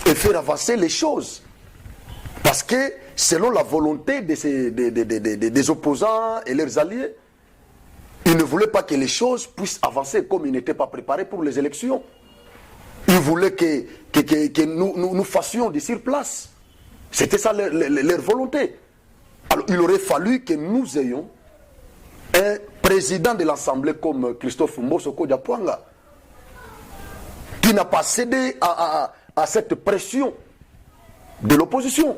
et faire avancer les choses. Parce que selon la volonté des opposants et leurs alliés, ils ne voulaient pas que les choses puissent avancer comme ils n'étaient pas préparés pour les élections. Ils voulaient que nous fassions des sur place. C'était ça leur volonté. Alors il aurait fallu que nous ayons un président de l'Assemblée comme Christophe Mbosso Diapwanga, qui n'a pas cédé à cette pression de l'opposition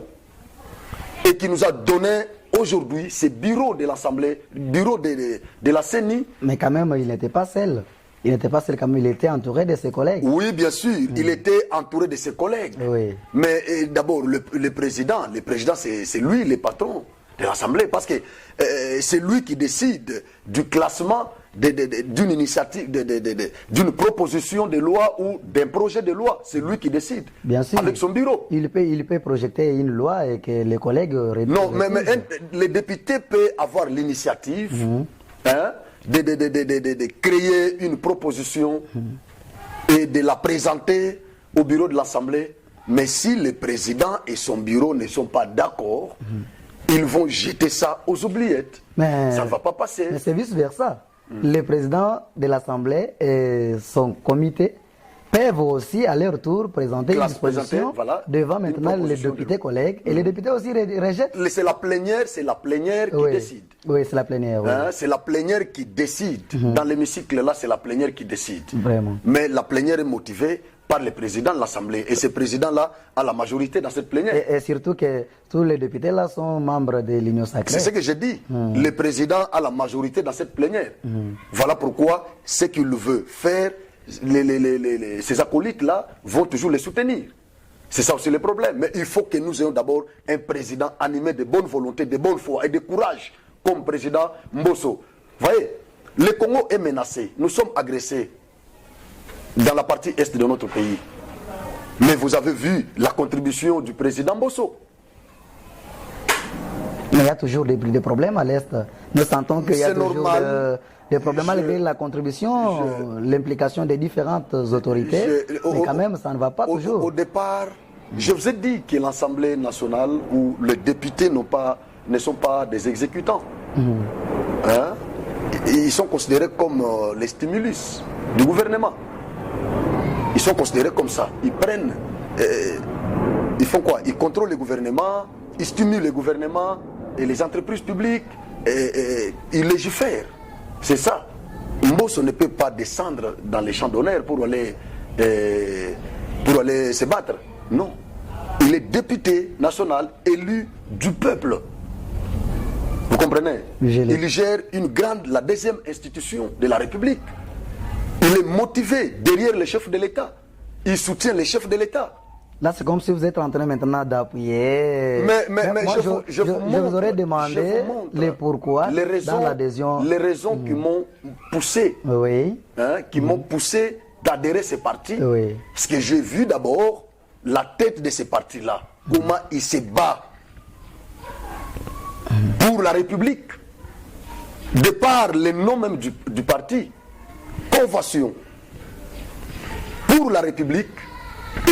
et qui nous a donné aujourd'hui ces bureaux de l'Assemblée, bureau de la CENI. Mais quand même, il n'était pas seul. Il n'était pas seul, quand même, il était entouré de ses collègues. Oui, bien sûr, il était entouré de ses collègues. Oui. Mais d'abord, le président c'est lui le patron de l'Assemblée, parce que c'est lui qui décide du classement d'une initiative, d'une proposition de loi ou d'un projet de loi. C'est lui qui décide. Bien sûr. Avec son bureau. Il peut projeter une loi et que les collègues... Non, mais les députés peuvent avoir l'initiative hein, de créer une proposition et de la présenter au bureau de l'Assemblée. Mais si le président et son bureau ne sont pas d'accord, ils vont jeter ça aux oubliettes. Mais ça ne va pas passer. Mais c'est vice-versa. Le président de l'Assemblée et son comité peuvent aussi à leur tour présenter une disposition voilà, devant maintenant les députés collègues. Et les députés aussi rejettent. C'est la plénière qui décide. Oui, c'est la plénière. Oui. C'est la plénière qui décide. Dans l'hémicycle, là, c'est la plénière qui décide. Vraiment. Mais la plénière est motivée par le président de l'Assemblée. Et ce président-là a la majorité dans cette plénière. Et surtout que tous les députés là sont membres de l'Union sacrée. C'est ce que j'ai dit. Le président a la majorité dans cette plénière. Voilà pourquoi ce qu'il veut faire, ces acolytes-là vont toujours les soutenir. C'est ça aussi le problème. Mais il faut que nous ayons d'abord un président animé de bonne volonté, de bonne foi et de courage, comme président Mbosso. Vous voyez, le Congo est menacé. Nous sommes agressés dans la partie est de notre pays. Mais vous avez vu la contribution du président Mbosso. Mais il y a toujours des problèmes à l'Est. Nous sentons qu'il y a toujours des problèmes malgré la contribution, l'implication des différentes autorités. Mais quand même, ça ne va pas toujours. Au départ, je vous ai dit que l'Assemblée nationale où les députés ne sont pas des exécutants. Hein? Ils sont considérés comme les stimulus du gouvernement. Ils sont considérés comme ça. Ils prennent, ils font quoi? Ils contrôlent le gouvernement, ils stimulent le gouvernement et les entreprises publiques, et ils légifèrent. C'est ça. Mbosso ne peut pas descendre dans les champs d'honneur pour aller se battre. Non. Il est député national élu du peuple. Vous comprenez? Il gère la deuxième institution de la République. Il est motivé derrière les chefs de l'État. Il soutient les chefs de l'État. Là, c'est comme si vous êtes en train maintenant d'appuyer. Mais moi, je vous aurais demandé les pourquoi dans l'adhésion. Les raisons qui m'ont poussé, qui m'ont poussé d'adhérer à ces partis. Oui. Parce que j'ai vu d'abord la tête de ces partis-là, comment ils se battent pour la République. De par le nom même du parti, Convention pour la République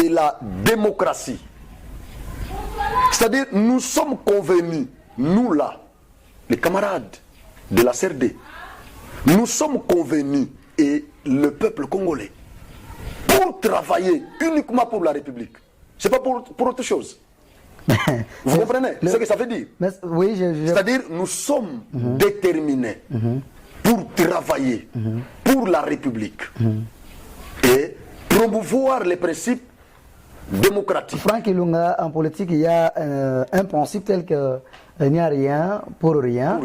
et la démocratie. C'est-à-dire, nous sommes convenus, nous là, les camarades de la CRD, nous sommes convenus, et le peuple congolais, pour travailler uniquement pour la République. Ce n'est pas pour autre chose. Vous comprenez ce que ça veut dire? Oui, c'est-à-dire, nous sommes déterminés pour travailler pour la République et promouvoir les principes démocratiques. Franck Ilunga, en politique, il y a un principe tel que il n'y a rien pour rien.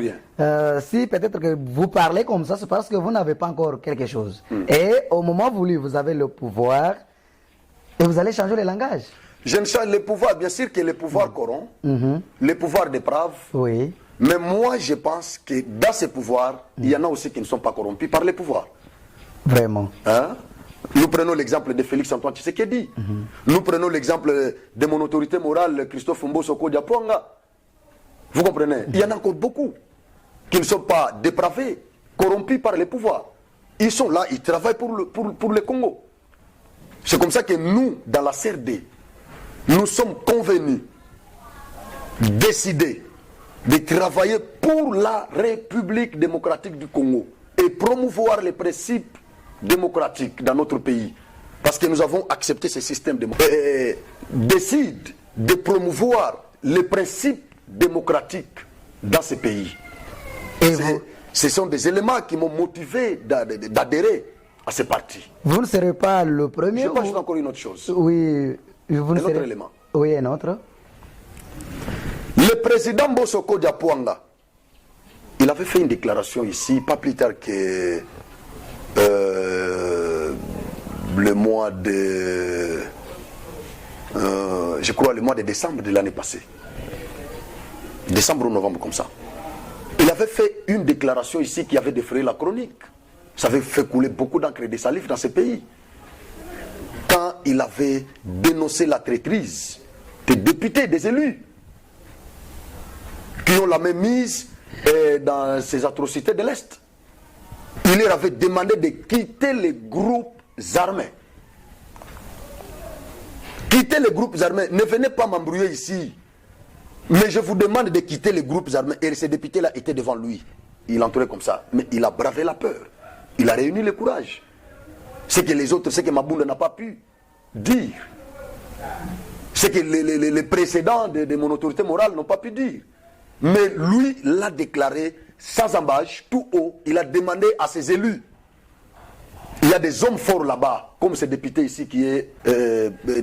Si peut-être que vous parlez comme ça, c'est parce que vous n'avez pas encore quelque chose. Et au moment voulu, vous avez le pouvoir et vous allez changer le langage. Je ne change le pouvoir, bien sûr que le pouvoir corrompt, le pouvoir déprave. Oui. Mais moi, je pense que dans ces pouvoirs, il y en a aussi qui ne sont pas corrompus par les pouvoirs. Vraiment. Hein? Nous prenons l'exemple de Félix Antoine Tshisekedi. Nous prenons l'exemple de mon autorité morale, Christophe Mbosso Kodiapwanga. Vous comprenez? Il y en a encore beaucoup qui ne sont pas dépravés, corrompus par les pouvoirs. Ils sont là, ils travaillent pour le Congo. C'est comme ça que nous, dans la CRD, nous sommes convenus, décidés, de travailler pour la République démocratique du Congo et promouvoir les principes démocratiques dans notre pays. Parce que nous avons accepté ce système démocratique. Décide de promouvoir les principes démocratiques dans ce pays. Ce sont des éléments qui m'ont motivé d'adhérer à ce parti. Vous ne serez pas le premier. Je pense encore une autre chose. Oui, vous ne un autre élément. Oui, un autre. Le président Mbosso Kodiapwanga, il avait fait une déclaration ici, pas plus tard que le mois de... je crois le mois de décembre de l'année passée. Décembre ou novembre, comme ça. Il avait fait une déclaration ici qui avait défrayé la chronique. Ça avait fait couler beaucoup d'encre et de salive dans ce pays. Quand il avait dénoncé la traîtrise des députés, des élus, qui ont la même mise dans ces atrocités de l'Est. Il leur avait demandé de quitter les groupes armés. Quittez les groupes armés. Ne venez pas m'embrouiller ici. Mais je vous demande de quitter les groupes armés. Et ces députés-là étaient devant lui. Il entourait comme ça. Mais il a bravé la peur. Il a réuni le courage. Ce que les autres, ce que Mabounda n'a pas pu dire. Ce que les précédents de mon autorité morale n'ont pas pu dire. Mais lui l'a déclaré sans embâche, tout haut. Il a demandé à ses élus. Il y a des hommes forts là-bas, comme ce député ici qui est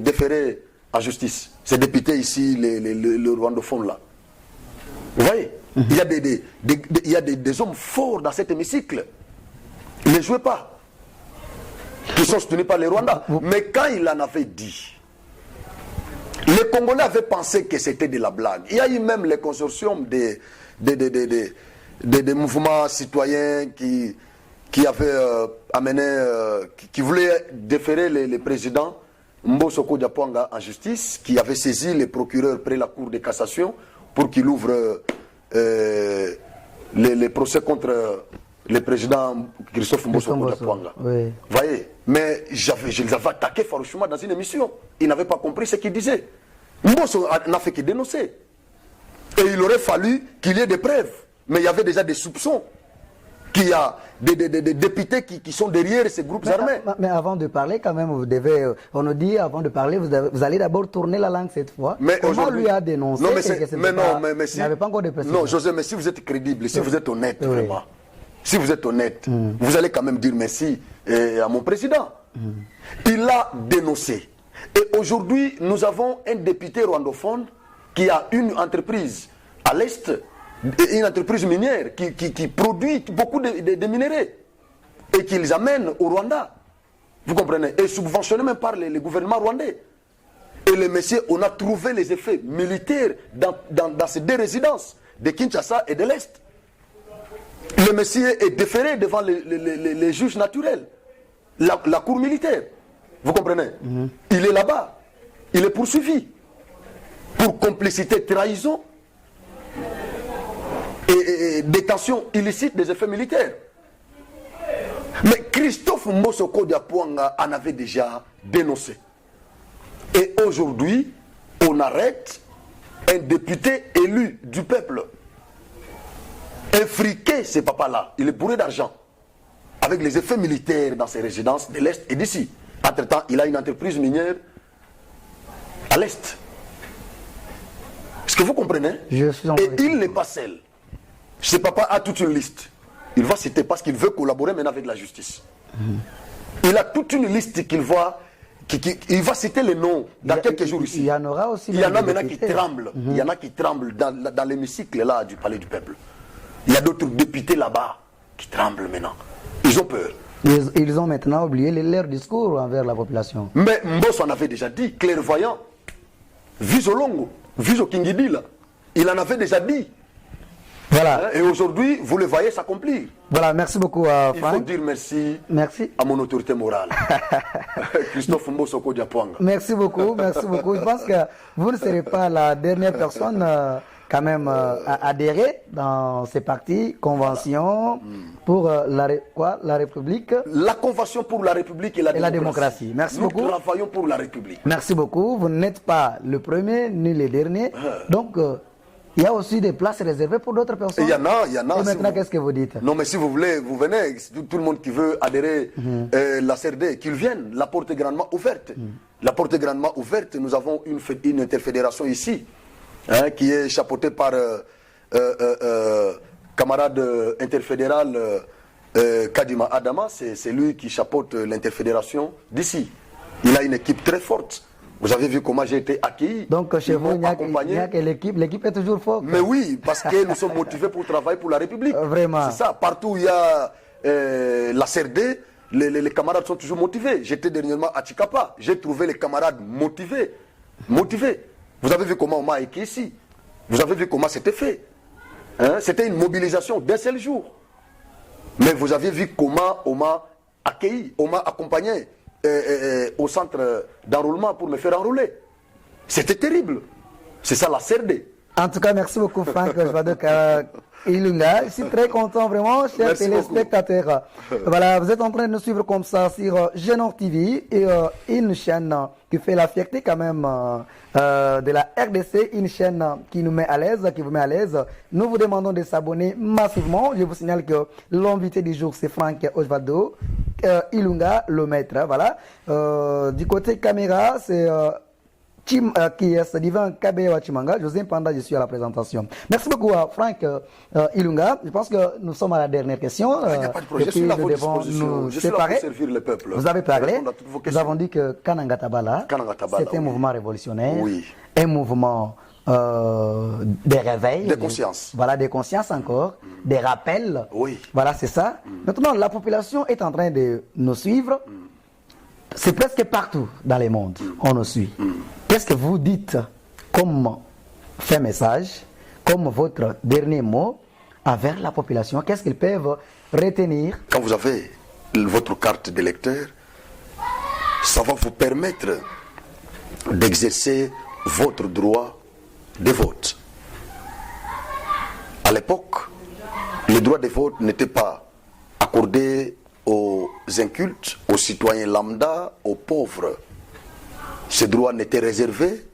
déféré à justice. Ce député ici, le rwandophone là. Vous voyez, il y a des hommes forts dans cet hémicycle. Ne jouez pas. Qui sont soutenus par les Rwandais. Mais quand il en avait dit, les Congolais avaient pensé que c'était de la blague. Il y a eu même les consortiums des mouvements citoyens qui avaient amené, qui voulaient déférer les présidents Mbosoko Diapwanga en justice, qui avait saisi les procureurs près la Cour de cassation pour qu'il ouvre les procès contre le président Christophe Mbosoko Diapwanga. Oui. Voyez, mais je les avais attaqués farouchement dans une émission. Ils n'avaient pas compris ce qu'ils disaient. Mbosso n'a fait que dénoncer. Et il aurait fallu qu'il y ait des preuves. Mais il y avait déjà des soupçons qu'il y a des députés qui sont derrière ces groupes armés. Mais avant de parler, quand même, vous devez, on nous dit, avant de parler, vous allez d'abord tourner la langue cette fois. Mais comment lui a dénoncé? Non, mais si, n'avait pas encore de précision. Non, José, mais si vous êtes crédible, si vous êtes honnête, vraiment, si vous êtes honnête, vous allez quand même dire merci à mon président. Il a dénoncé. Et aujourd'hui, nous avons un député rwandophone qui a une entreprise à l'Est, une entreprise minière qui produit beaucoup de minéraux et qui les amène au Rwanda. Vous comprenez? Et subventionné même par le gouvernement rwandais. Et les messieurs, on a trouvé les effets militaires dans ces deux résidences, de Kinshasa et de l'Est. Le monsieur est déféré devant les juges naturels, la cour militaire. Vous comprenez? Il est là-bas. Il est poursuivi pour complicité, trahison et détention illicite des effets militaires. Mais Christophe Mbosoko Diapwanga en avait déjà dénoncé. Et aujourd'hui, on arrête un député élu du peuple. Un friqué, ce papa-là, il est bourré d'argent, avec les effets militaires dans ses résidences de l'Est et d'ici. Entre-temps, il a une entreprise minière à l'Est. Est-ce que vous comprenez? Et il n'est pas seul. Ce papa a toute une liste. Il va citer parce qu'il veut collaborer maintenant avec la justice. Il a toute une liste qu'il voit. Il va citer les noms dans quelques jours ici. Il y en aura aussi. Il y en a maintenant qui tremblent. Il y en a qui tremblent dans l'hémicycle là du Palais du Peuple. Il y a d'autres députés là-bas qui tremblent maintenant. Ils ont peur. Ils ont maintenant oublié leur discours envers la population. Mais Mbosso en avait déjà dit, clairvoyant. Visolongo, Viso Kingidi là. Il en avait déjà dit. Voilà. Et aujourd'hui, vous le voyez s'accomplir. Voilà, merci beaucoup Franck. Il faut dire merci à mon autorité morale. Christophe Mbosoko Diapwanga. Merci beaucoup, merci beaucoup. Je pense que vous ne serez pas la dernière personne quand même à adhérer dans ces partis, conventions pour la République. La convention pour la République et la démocratie. Merci beaucoup. Nous travaillons pour la République. Merci beaucoup. Vous n'êtes pas le premier ni le dernier. Donc, il y a aussi des places réservées pour d'autres personnes. Il y en a. Et maintenant, qu'est-ce que vous dites? Non, mais si vous voulez, vous venez. Tout le monde qui veut adhérer la CRD, qu'il vienne. La porte est grandement ouverte. La porte est grandement ouverte. Nous avons une interfédération ici, qui est chapeautée par camarade interfédéral Kadima Adama. C'est lui qui chapeaute l'interfédération d'ici. Il a une équipe très forte. Vous avez vu comment j'ai été accueilli. Donc chez vous, il n'y a que l'équipe. L'équipe est toujours forte. Mais oui, parce que nous sommes motivés pour travailler pour la République. Vraiment. C'est ça. Partout où il y a la CRD, les camarades sont toujours motivés. J'étais dernièrement à Chikapa. J'ai trouvé les camarades motivés. Motivés. Vous avez vu comment on m'a écrit ici. Vous avez vu comment c'était fait. C'était une mobilisation d'un seul jour. Mais vous avez vu comment on m'a accueilli, on m'a accompagné. Au centre d'enrôlement pour me faire enrôler. C'était terrible. C'est ça la CRD. En tout cas, merci beaucoup Franck Ilunga. Je suis très content vraiment, chers téléspectateurs. Voilà, vous êtes en train de nous suivre comme ça sur Genor TV et une chaîne qui fait la fierté quand même de la RDC, une chaîne qui nous met à l'aise, qui vous met à l'aise. Nous vous demandons de s'abonner massivement. Je vous signale que l'invité du jour c'est Franck Osvaldo Ilunga, le maître. Voilà. Du côté caméra, c'est qui est ce divin Kabeya Chimanga. José Mpanda, je suis à la présentation. Merci beaucoup à Franck Ilunga. Je pense que nous sommes à la dernière question. Il n'y a pas de problème. Je suis là pour servir le peuple. Vous avez parlé. Nous avons dit que Kananga Tabala, c'est un mouvement révolutionnaire. Oui. Un mouvement des réveils. Des consciences. Voilà, des consciences encore. Des rappels. Oui. Voilà, c'est ça. Maintenant, la population est en train de nous suivre. C'est presque partout dans le monde, on nous suit. Qu'est-ce que vous dites comme fait message, comme votre dernier mot envers la population? Qu'est-ce qu'ils peuvent retenir? Quand vous avez votre carte d'électeur, ça va vous permettre d'exercer votre droit de vote. À l'époque, le droit de vote n'était pas accordé aux incultes, aux citoyens lambda, aux pauvres. Ce droit n'était réservé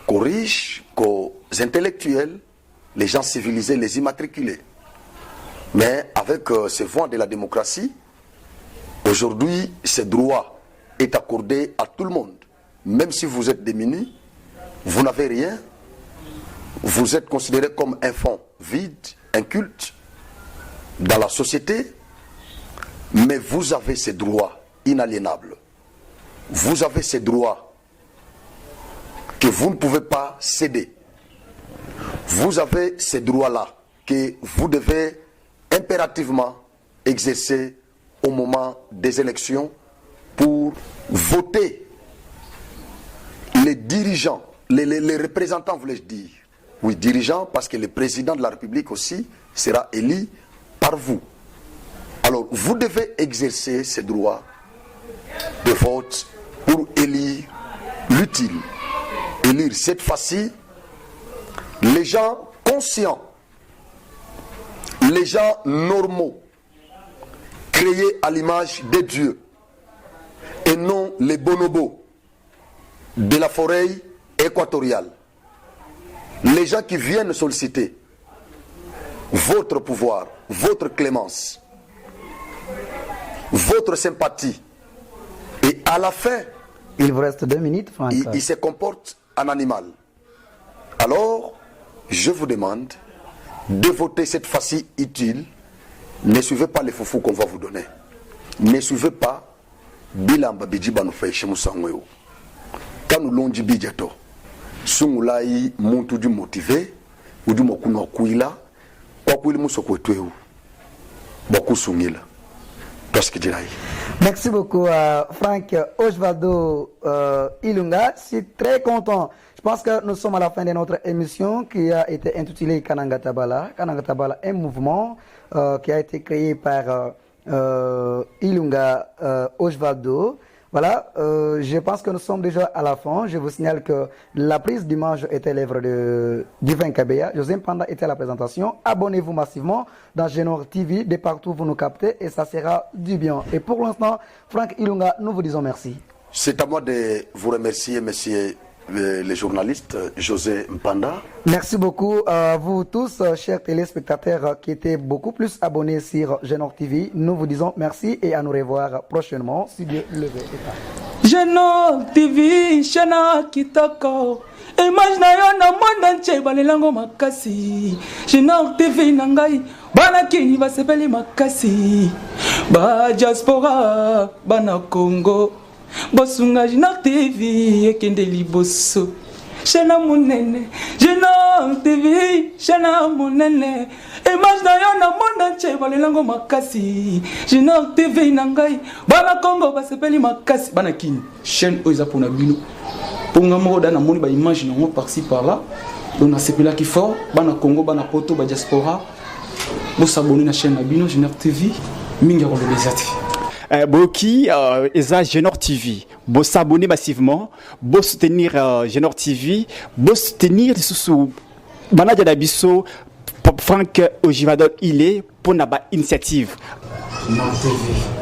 qu'aux riches, qu'aux intellectuels, les gens civilisés, les immatriculés. Mais avec ce vent de la démocratie, aujourd'hui, ce droit est accordé à tout le monde. Même si vous êtes démunis, vous n'avez rien, vous êtes considéré comme un fond vide, inculte dans la société, mais vous avez ces droits inaliénables. Vous avez ces droits que vous ne pouvez pas céder. Vous avez ces droits-là que vous devez impérativement exercer au moment des élections pour voter les dirigeants, les représentants, voulais-je dire. Oui, dirigeants, parce que le président de la République aussi sera élu par vous. Alors, vous devez exercer ces droits de vote pour élire l'utile. Élire cette fois-ci les gens conscients, les gens normaux, créés à l'image de Dieu, et non les bonobos de la forêt équatoriale. Les gens qui viennent solliciter votre pouvoir, votre clémence, votre sympathie, et à la fin, il vous reste 2 minutes, Franck. Il se comporte en animal. Alors, je vous demande de voter cette fois-ci utile. Ne suivez pas les foufous qu'on va vous donner. Ne suivez pas Bilamba Bijiba nous fait chez Moussangweo. Quand nous l'on dit Bidjato, Sungulai Muntu du motivé, ou du Mokuno Kuila, quoi qu'il Moussokwetueu, beaucoup Sungila. Merci beaucoup Franck Osvaldo Ilunga. Je suis très content. Je pense que nous sommes à la fin de notre émission qui a été intitulée Kananga Tabala. Kananga Tabala est un mouvement qui a été créé par Ilunga Osvaldo. Voilà, je pense que nous sommes déjà à la fin. Je vous signale que la prise d'image était l'œuvre de Divin Kabeya. José Mpanda était à la présentation. Abonnez-vous massivement dans Genor TV, de partout vous nous captez et ça sera du bien. Et pour l'instant, Franck Ilunga, nous vous disons merci. C'est à moi de vous remercier, messieurs les journalistes, José Mpanda. Merci beaucoup à vous tous, chers téléspectateurs qui étaient beaucoup plus abonnés sur Genor TV. Nous vous disons merci et à nous revoir prochainement si Dieu le veut. Genor TV, Shana Kitoko. Image na yo na monde entier balelango makasi. Genor TV nangai bana kini basepeli makasi. Ba diaspora bana Congo. Bosunga Genor TV ekende liboso. Shana munene, Genor TV, Shana munene. Image na yo na monde entier balelango makasi. Genor TV nangai bana Congo basepeli makasi. Bana kini chaîne oza pona bino. Pour nous dans moni ba image non par-ci par-là. On a sepela qui fort, bana Congo bana poto ba diaspora. Bo s'abonner na chaîne na bino Genor TV, mingi ko lobezati. Boki eza Genor TV, bo s'abonner massivement, bo soutenir Genor TV, bo soutenir sous manager d'Abisso Franck Ojivadol il est pour naba initiative. Genor TV.